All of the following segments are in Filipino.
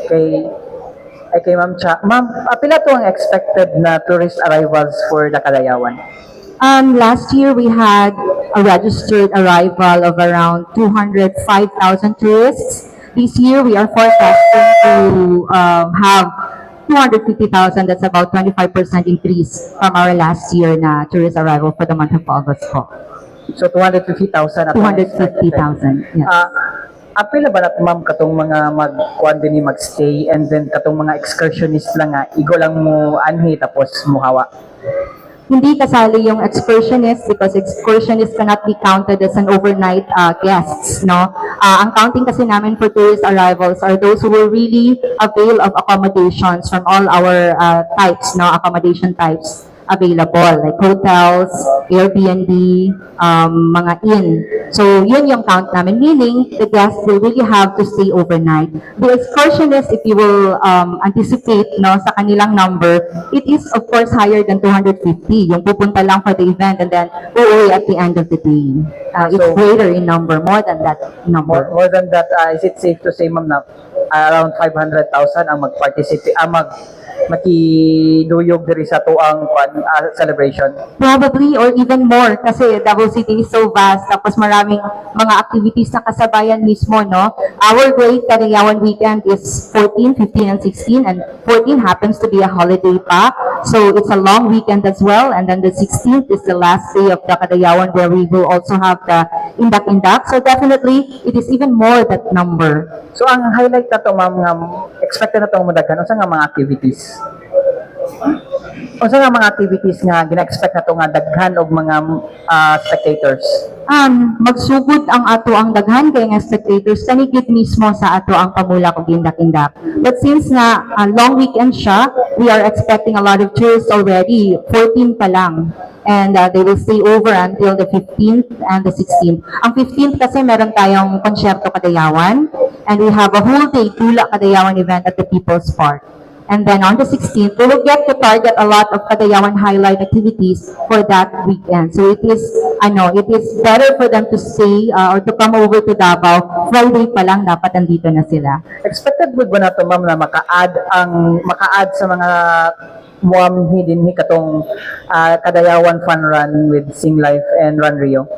Kay kay Ma'am Cha. Ma'am, pila to ang expected na tourist arrivals for the Kadayawan? Last year we had a registered arrival of around 205,000 tourists. This year we are forecasting to have 250,000. That's about 25% increase from our last year na tourist arrival for the month of August po. So 250,000 at 250,000. Yes. Apila ba na ma'am katong mga magkuan din magstay and then katong mga excursionist lang nga igo lang mo anhi tapos muhawa? Hindi kasali yung excursionists because excursionists cannot be counted as an overnight guests, no? Ang counting kasi namin for tourist arrivals are those who will really avail of accommodations from all our types, no? Accommodation types available, like hotels, Airbnb, mga inn. So, yun yung count namin, meaning the guests will really have to stay overnight. The excursionists, if you will anticipate no, sa kanilang number, it is of course higher than 250, yung pupunta lang for the event and then uuwi at the end of the day. It's So, greater in number, more than that number. More than that, is it safe to say ma'am na around 500,000 ang mag-participate, makiduyog diri sa tuang celebration? Probably or even more kasi Davao City is so vast tapos maraming mga activities na kasabayan mismo, no? Our Great Kadayawan weekend is 14, 15, and 16 and 14 happens to be a holiday pa. So it's a long weekend as well and then the 16th is the last day of the Kadayawan where we will also have the Indak-Indak. So definitely it is even more that number. So ang highlight na to ma'am nga expected na tong mudaghan unsa nga mga activities? Unsa nga mga activities nga gina-expect na to nga daghan og mga spectators? Magsugod ang ato ang daghan kay nga spectators tanigid mismo sa ato ang pamulak og Indak-Indak. But since na long weekend siya, we are expecting a lot of tourists already. 14 pa lang. And they will stay over until the 15th and the 16th. Ang 15th kasi meron tayong konsyerto Kadayawan and we have a whole day Tula Kadayawan event at the People's Park. And then on the 16th, we will get to target a lot of Kadayawan highlight activities for that weekend. So it is better for them to stay or to come over to Davao. Friday pa lang dapat andito na sila. Expected ba na to ma'am na maka-add sa mga muamhi dinhi katong Kadayawan Fun Run with Sing Life and Run Rio?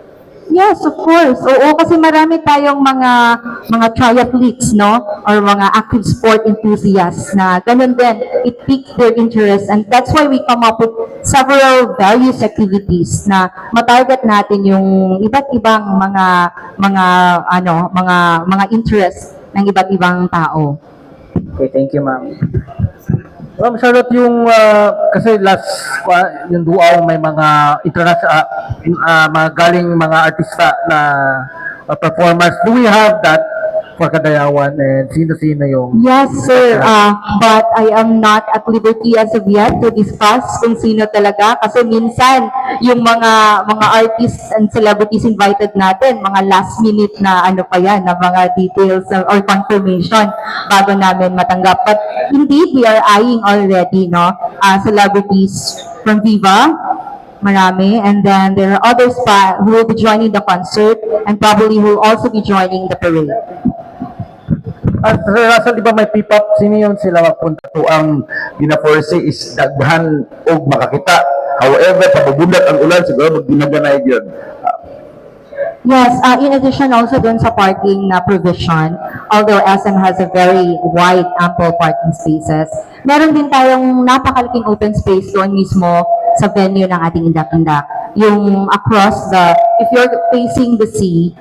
Yes, of course. Oo, kasi marami tayong mga triathletes, no? Or mga active sport enthusiasts na ganun din. It piqued their interest and that's why we come up with several various activities na matarget natin yung iba't ibang mga interest ng iba't ibang tao. Okay, thank you ma'am. Ma'am Charlotte, yung kasi yung duaw may mga mga galing mga artista na performers. Do we have that for Kadayawan and sino-sino yung... Yes, sir. But I am not at liberty as of yet to discuss kung sino talaga kasi minsan yung mga artists and celebrities invited natin, mga last minute na pa yan, na mga details or confirmation bago namin matanggap. But indeed, we are eyeing already, no, celebrities from Viva, marami, and then there are others pa who will be joining the concert and probably will also be joining the parade. Sir Russell, di ba may pip-up? Sino yun sila magpunta to? Ang gina-foresee is daghan o makakita. However, pabubundat ang ulan, siguro magdinaganay yun. Yes, in addition also dun sa parking na provision, although SM has a very wide, ample parking spaces, meron din tayong napakalaking open space doon mismo sa venue ng ating Indak-Indak. Yung across if you're facing the sea,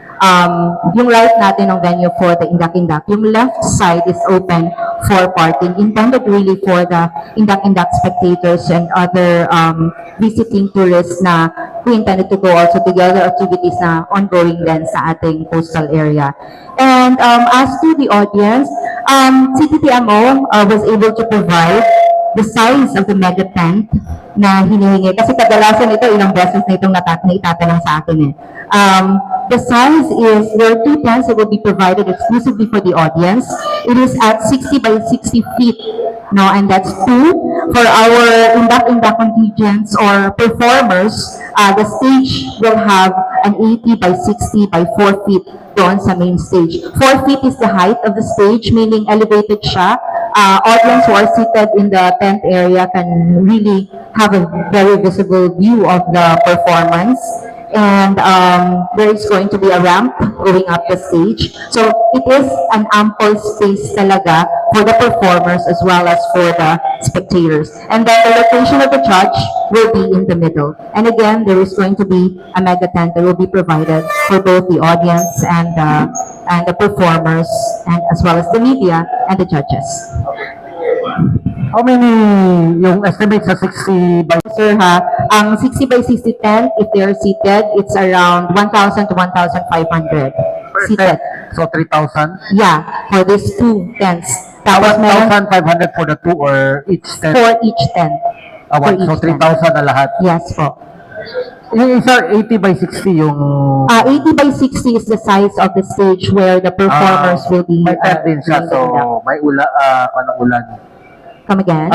yung right natin ng venue for the Indak-Indak, yung left side is open for parking, intended really for the Indak-Indak spectators and other visiting tourists na who intended to go also to the other activities na ongoing din sa ating coastal area. And as to the audience, CTTMO was able to provide the size of the mega tent na hinihingi. Kasi kadalasan ito, ilang beses na itong naitatanong sa akin eh. The size is, there are 2 tents that will be provided exclusively for the audience. It is at 60 by 60 feet. No, and that's 2. For our Indak-Indak contingents or performers, the stage will have an 80 by 60 by 4 feet doon sa main stage. 4 feet is the height of the stage, meaning elevated siya. Audience who are seated in the tent area can really have a very visible view of the performance. And there is going to be a ramp going up the stage. So it is an ample space talaga for the performers as well as for the spectators. And then the location of the judge will be in the middle. And again, there is going to be a mega tent that will be provided for both the audience and the performers, and as well as the media and the judges. How many yung estimate sa 60 by Sir ha, ang 60 by 60 tent, if they are seated, it's around 1,000 to 1,500 seated. So 3,000? Yeah, for these two tents. Tapos meron 1,500 for the two or each tent? for each tent. For So each tent. 3,000 na lahat. Yes po. Yung isa 80 by 60 yung 80 by 60 is the size of the stage where the performers will be may tent din siya, doing the conduct. so may panang ulan. Come again?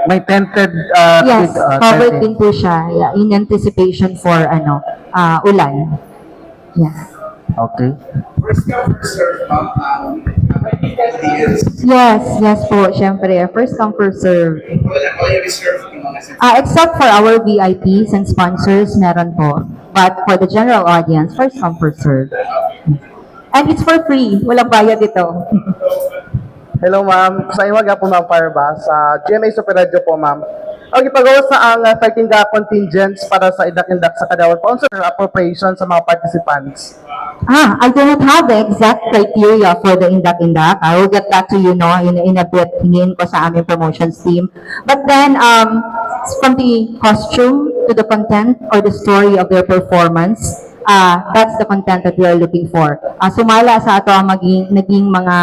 May tented Yes, covered tenting. din po siya, yeah, in anticipation for ulan. Yeah. Okay. First come, first serve, ideas. Yes po, syempre. First come, first serve. Wala reserve yung mga Except for our VIPs and sponsors, meron po. But for the general audience, first come, first serve. And it's for free. Walang bayad ito. Hello ma'am, sa iwaga po ma'am Parba, sa GMA Super Radio po ma'am. Ang ipagawa sa ang fighting contingents para sa idak-indak sa Kadawan po, sir, appropriation sa mga participants. I do not have the exact criteria for the indak-indak. I will get back to you in a bit. Hingin ko sa aming promotions team. But then, from the costume to the content or the story of their performance, that's the content that we are looking for. Sumala sa ato ang naging mga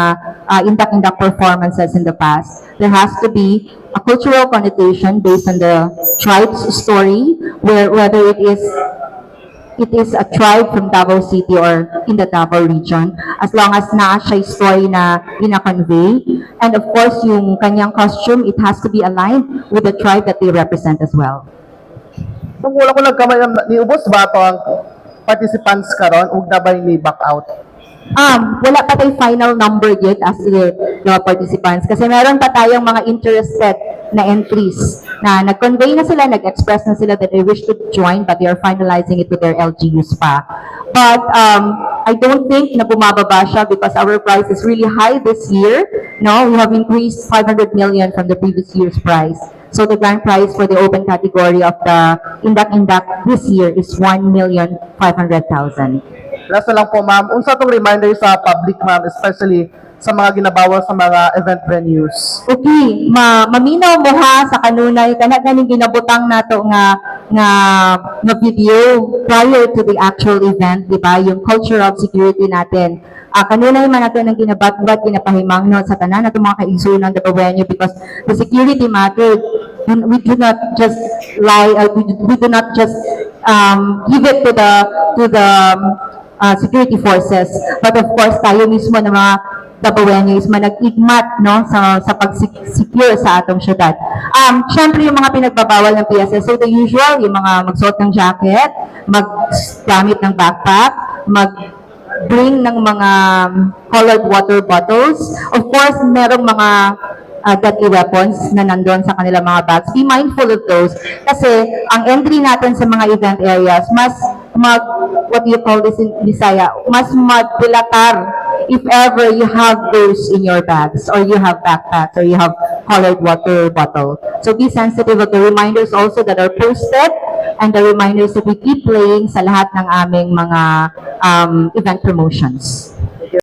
indak-indak performances in the past. There has to be a cultural connotation based on the tribe's story, whether it is a tribe from Davao City or in the Davao region, as long as naa siya story na ina-convey. And of course, yung kanyang costume, it has to be aligned with the tribe that they represent as well. Kung wala ko nagkamay, niubos ba ito ang participants karon ug nabay ni back out? Wala pa tayong final number yet as to the participants kasi meron pa tayong mga interested na entries na nag-convey na sila, nag-express na sila that they wish to join but they are finalizing it with their LGUs pa. But I don't think na bumababa siya because our price is really high this year. No, we have increased 500 million from the previous year's price. So the grand prize for the open category of the Indak this year is 1,500,000. Last na lang po ma'am, unsa tong reminder sa public ma'am, especially sa mga ginabawa sa mga event venues. Okay, maminaw mo ha sa kanunay kana ganing ginabutang nato nga video prior to the actual event, di ba? Yung culture of security natin. Kanunay man nato nang ginabatbat ginapahimangno sa tanan nato mga kaigsunan the venue because the security matter. We do not just lie, we do not just give it to the security forces, but of course tayo mismo na mga Dabawenyos manag-igmat no sa pag-secure sa atong syudad. Syempre yung mga pinagbabawal ng PSS, so the usual, yung mga magsuot ng jacket, maggamit ng backpack, mag-bring ng mga colored water bottles. Of course, merong mga deadly weapons na nandun sa kanilang mga bags. Be mindful of those kasi ang entry natin sa mga event areas what do you call this in Bisaya, mas magbilatar if ever you have those in your bags or you have backpacks or you have colored water bottle. So be sensitive of the reminders also that are posted and the reminders that we keep playing sa lahat ng aming mga event promotions.